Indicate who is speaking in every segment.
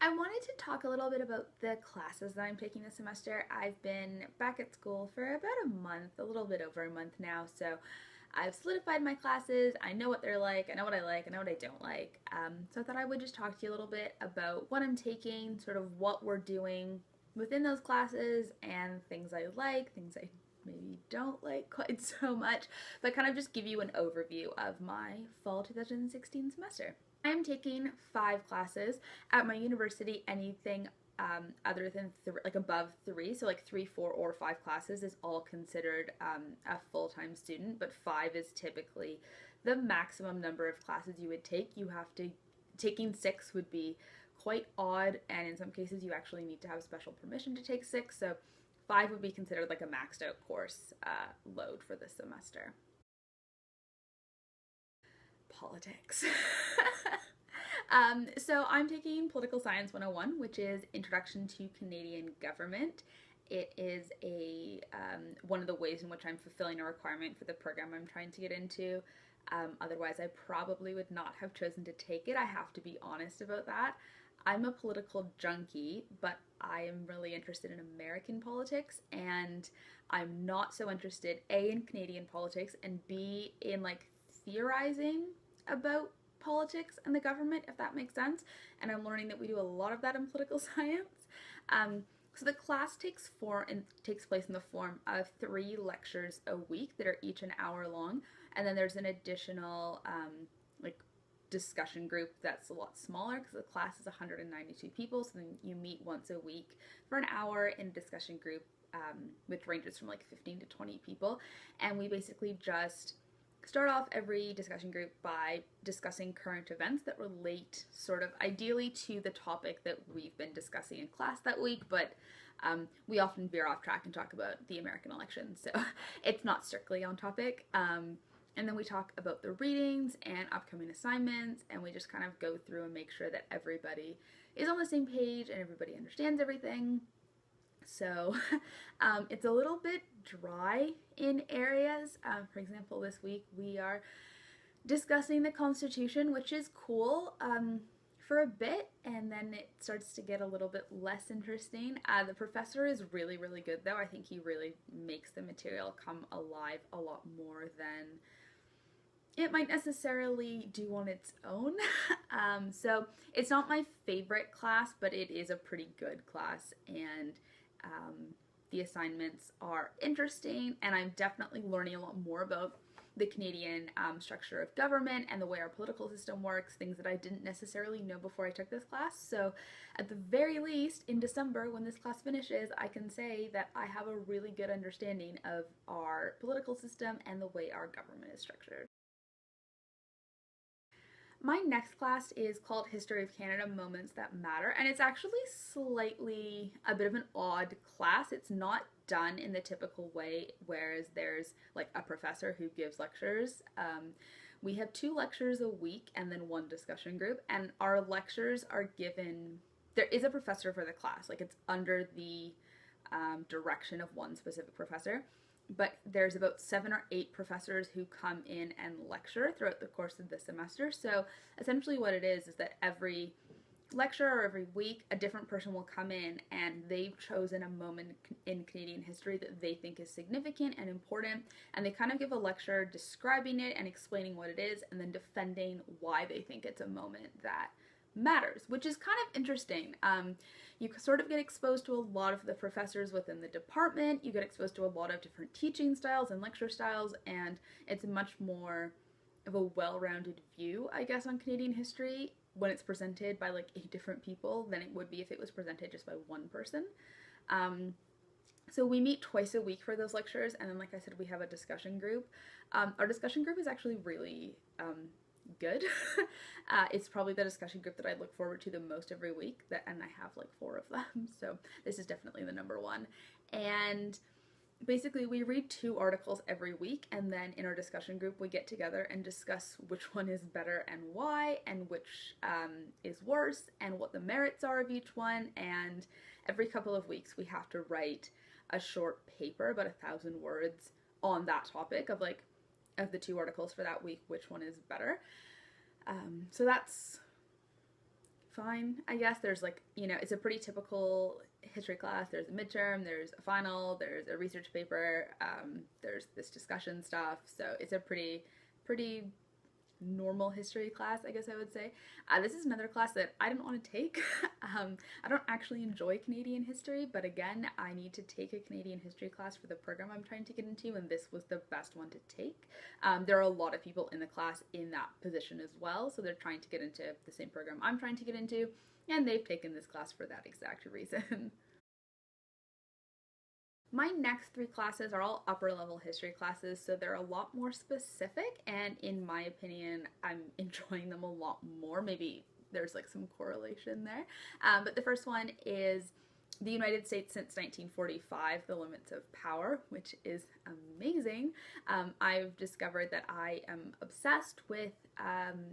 Speaker 1: I wanted to talk a little bit about the classes that I'm taking this semester. I've been back at school for about a month, a little bit over a month now, so I've solidified my classes. I know what they're like, I know what I like, I know what I don't like. So I thought I would just talk to you a little bit about what I'm taking, sort of what we're doing within those classes, and things I like, things I maybe don't like quite so much, but kind of just give you an overview of my fall 2016 semester. I'm taking 5 classes at my university. Anything other than like above 3, so like 3, 4, or 5 classes is all considered a full-time student, but 5 is typically the maximum number of classes you would take. You have to taking 6 would be quite odd, and in some cases you actually need to have special permission to take 6. So 5 would be considered like a maxed out course load for this semester. Politics. So I'm taking Political Science 101, which is Introduction to Canadian Government. It is one of the ways in which I'm fulfilling a requirement for the program I'm trying to get into. Otherwise, I probably would not have chosen to take it. I have to be honest about that. I'm a political junkie, but I am really interested in American politics, and I'm not so interested, A, in Canadian politics, and B, in like theorizing about politics and the government, if that makes sense. And I'm learning that we do a lot of that in political science. So the class takes place in the form of 3 lectures a week that are each an hour long, and then there's an additional like discussion group that's a lot smaller because the class is 192 people. So then you meet once a week for an hour in a discussion group, which ranges from like 15 to 20 people, and we basically just start off every discussion group by discussing current events that relate sort of ideally to the topic that we've been discussing in class that week, but we often veer off track and talk about the American election, so it's not strictly on topic. And then we talk about the readings and upcoming assignments, and we just kind of go through and make sure that everybody is on the same page and everybody understands everything. So it's a little bit dry in areas. For example, this week we are discussing the Constitution, which is cool for a bit, and then it starts to get a little bit less interesting. The professor is really, really good, though. I think he really makes the material come alive a lot more than it might necessarily do on its own. So it's not my favorite class, but it is a pretty good class, and the assignments are interesting, and I'm definitely learning a lot more about the Canadian structure of government and the way our political system works, things that I didn't necessarily know before I took this class. So at the very least, in December, when this class finishes, I can say that I have a really good understanding of our political system and the way our government is structured. My next class is called History of Canada Moments That Matter, and it's actually slightly a bit of an odd class. It's not done in the typical way, whereas there's like a professor who gives lectures. We have 2 lectures a week and then 1 discussion group, and our lectures are given. There is a professor for the class, like it's under the direction of one specific professor, but there's about 7 or 8 professors who come in and lecture throughout the course of the semester. So essentially what it is that every lecture or every week a different person will come in, and they've chosen a moment in Canadian history that they think is significant and important, and they kind of give a lecture describing it and explaining what it is, and then defending why they think it's a moment that matters, which is kind of interesting. You sort of get exposed to a lot of the professors within the department, you get exposed to a lot of different teaching styles and lecture styles, and it's much more of a well-rounded view, I guess, on Canadian history when it's presented by like 8 different people than it would be if it was presented just by one person. So we meet twice a week for those lectures, and then like I said, we have a discussion group. Our discussion group is actually really good. It's probably the discussion group that I look forward to the most every week, and I have like 4 of them, so this is definitely the number one. And basically we read 2 articles every week, and then in our discussion group we get together and discuss which one is better and why, and which is worse, and what the merits are of each one. And every couple of weeks we have to write a short paper, about 1,000 words, on that topic of like, of the 2 articles for that week, which one is better. So that's fine, I guess. There's like, you know, it's a pretty typical history class. There's a midterm, there's a final, there's a research paper, there's this discussion stuff. So it's a pretty normal history class, I guess I would say. This is another class that I didn't want to take. I don't actually enjoy Canadian history, but again, I need to take a Canadian history class for the program I'm trying to get into, and this was the best one to take. There are a lot of people in the class in that position as well, so they're trying to get into the same program I'm trying to get into, and they've taken this class for that exact reason. My next three classes are all upper level history classes, so they're a lot more specific, and in my opinion, I'm enjoying them a lot more. Maybe there's like some correlation there. But the first one is the United States since 1945, The Limits of Power, which is amazing. I've discovered that I am obsessed with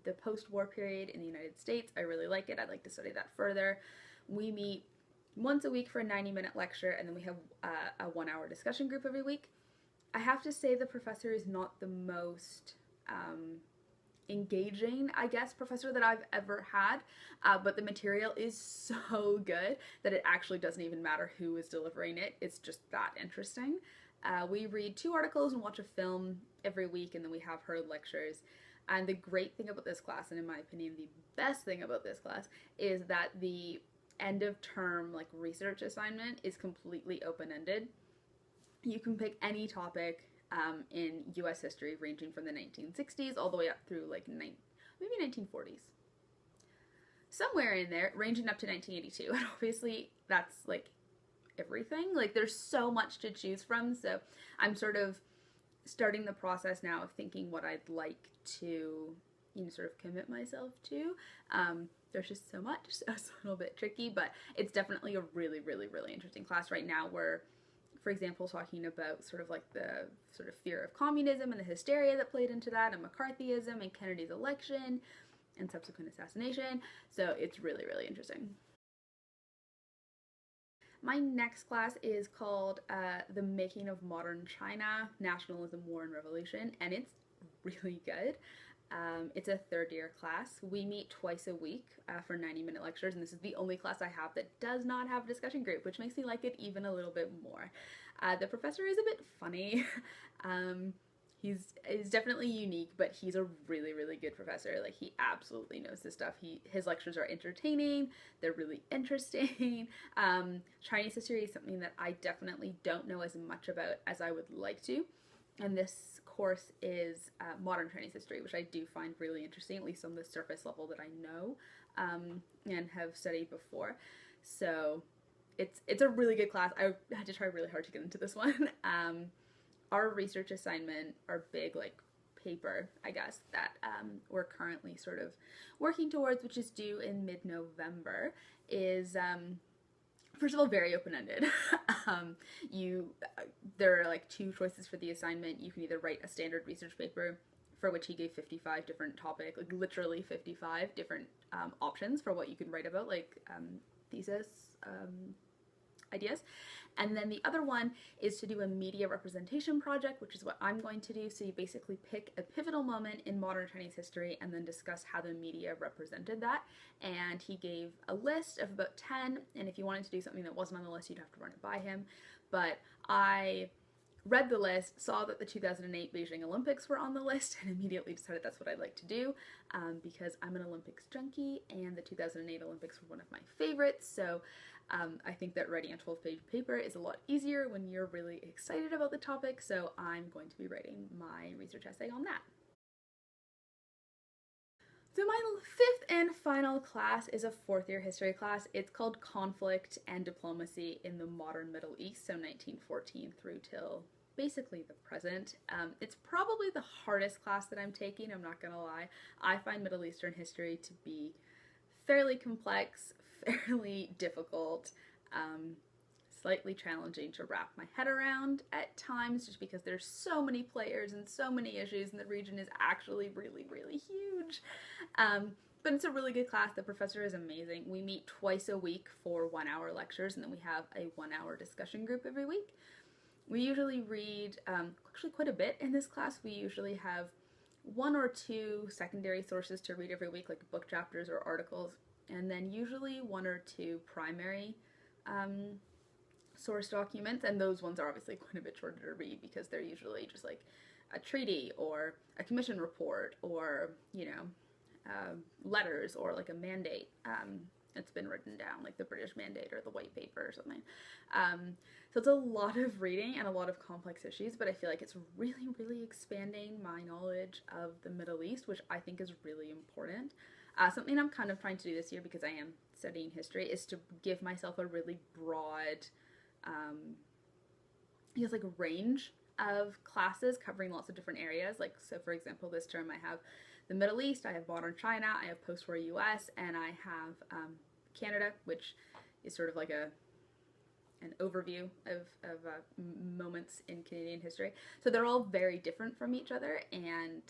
Speaker 1: the post-war period in the United States. I really like it. I'd like to study that further. We meet once a week for a 90-minute lecture, and then we have a 1-hour discussion group every week. I have to say the professor is not the most engaging, I guess, professor that I've ever had, but the material is so good that it actually doesn't even matter who is delivering it. It's just that interesting. We read 2 articles and watch a film every week, and then we have her lectures. And the great thing about this class, and in my opinion the best thing about this class, is that the end of term like research assignment is completely open-ended. You can pick any topic in US history ranging from the 1960s all the way up through like maybe 1940s. Somewhere in there, ranging up to 1982. And obviously that's like everything. Like there's so much to choose from, so I'm sort of starting the process now of thinking what I'd like to, you know, sort of commit myself to. There's just so much, so it's a little bit tricky, but it's definitely a really, really, really interesting class. Right now we're, for example, talking about sort of like the sort of fear of communism and the hysteria that played into that, and McCarthyism and Kennedy's election and subsequent assassination. So it's really, really interesting. My next class is called The Making of Modern China, Nationalism, War, and Revolution, and it's really good. It's a 3rd year class. We meet twice a week for 90-minute lectures, and this is the only class I have that does not have a discussion group, which makes me like it even a little bit more. The professor is a bit funny. He's definitely unique, but he's a really, really good professor. Like, he absolutely knows his stuff. His lectures are entertaining. They're really interesting. Chinese history is something that I definitely don't know as much about as I would like to. And this course is modern Chinese history, which I do find really interesting, at least on the surface level that I know and have studied before. So it's a really good class. I had to try really hard to get into this one. Our research assignment, our big like paper, I guess, that we're currently sort of working towards, which is due in mid-November, is first of all, very open-ended. There are like 2 choices for the assignment. You can either write a standard research paper, for which he gave 55 different topics, like literally 55 different options for what you can write about, like thesis ideas. And then the other one is to do a media representation project, which is what I'm going to do. So you basically pick a pivotal moment in modern Chinese history and then discuss how the media represented that. And he gave a list of about 10, and if you wanted to do something that wasn't on the list, you'd have to run it by him. But I read the list, saw that the 2008 Beijing Olympics were on the list, and immediately decided that's what I'd like to do, because I'm an Olympics junkie, and the 2008 Olympics were one of my favorites. So I think that writing a 12-page paper is a lot easier when you're really excited about the topic, so I'm going to be writing my research essay on that. So my 5th and final class is a 4th year history class. It's called Conflict and Diplomacy in the Modern Middle East, so 1914 through till basically the present. It's probably the hardest class that I'm taking, I'm not gonna lie. I find Middle Eastern history to be fairly complex, fairly difficult, slightly challenging to wrap my head around at times, just because there's so many players and so many issues, and the region is actually really, really huge. But it's a really good class. The professor is amazing. We meet twice a week for 1-hour lectures, and then we have a 1-hour discussion group every week. We usually read actually quite a bit in this class. We usually have 1 or 2 secondary sources to read every week, like book chapters or articles. and then usually 1 or 2 primary source documents, and those ones are obviously quite a bit shorter to read because they're usually just like a treaty or a commission report or, you know, letters or like a mandate that's been written down, like the British Mandate or the White Paper or something. So it's a lot of reading and a lot of complex issues, but I feel like it's really, really expanding my knowledge of the Middle East, which I think is really important. Something I'm kind of trying to do this year, because I am studying history, is to give myself a really broad, like range of classes covering lots of different areas. Like, so for example, this term I have the Middle East, I have modern China, I have post-war US, and I have Canada, which is sort of like an overview of moments in Canadian history. So they're all very different from each other, and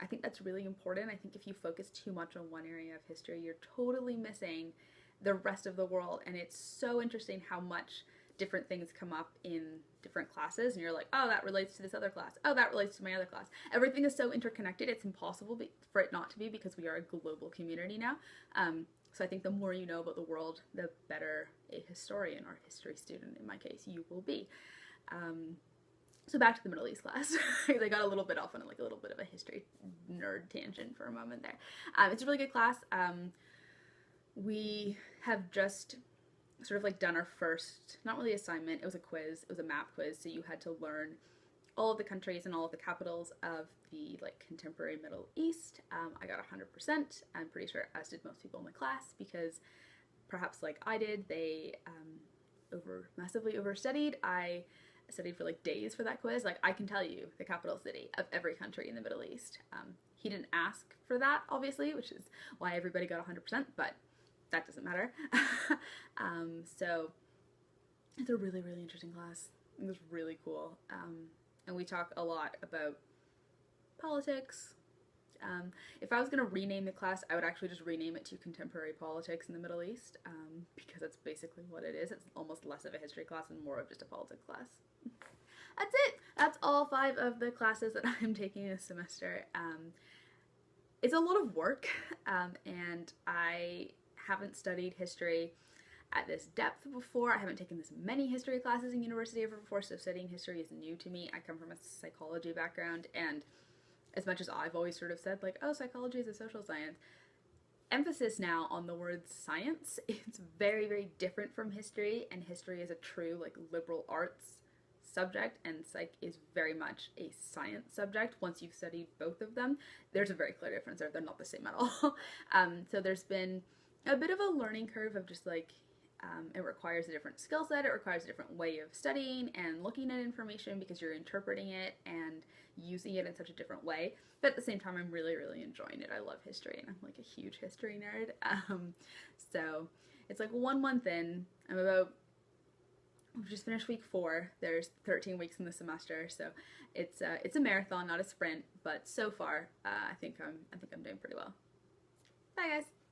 Speaker 1: I think that's really important. I think if you focus too much on one area of history, you're totally missing the rest of the world, and it's so interesting how much different things come up in different classes, and you're like, oh, that relates to this other class. Oh, that relates to my other class. Everything is so interconnected, it's impossible for it not to be, because we are a global community now. So I think the more you know about the world, the better a historian or history student, in my case, you will be. So back to the Middle East class. I got a little bit off on like a little bit of a history nerd tangent for a moment there. It's a really good class. We have just sort of like done our first, not really assignment, it was a quiz, it was a map quiz, so you had to learn all of the countries and all of the capitals of the like contemporary Middle East. I got 100%. I'm pretty sure, as did most people in the class, because perhaps like I did, they massively overstudied. I studied for like days for that quiz. Like, I can tell you the capital city of every country in the Middle East. He didn't ask for that, obviously, which is why everybody got 100%, but that doesn't matter. So it's a really, really interesting class. It was really cool. And we talk a lot about politics. If I was going to rename the class, I would actually just rename it to Contemporary Politics in the Middle East, because that's basically what it is. It's almost less of a history class and more of just a politics class. That's it! That's all 5 of the classes that I'm taking this semester. It's a lot of work, and I haven't studied history at this depth before. I haven't taken this many history classes in university ever before, so studying history is new to me. I come from a psychology background, and as much as I've always sort of said, like, oh, psychology is a social science, emphasis now on the word science. It's very, very different from history, and history is a true, like, liberal arts subject, and psych is very much a science subject. Once you've studied both of them, there's a very clear difference there. They're not the same at all. So there's been a bit of a learning curve of just like, it requires a different skill set, it requires a different way of studying and looking at information, because you're interpreting it and using it in such a different way. But at the same time, I'm really, really enjoying it. I love history, and I'm like a huge history nerd. So it's like 1 month in. We've just finished week 4. There's 13 weeks in the semester, so it's a marathon, not a sprint. But so far, I think I'm doing pretty well. Bye, guys.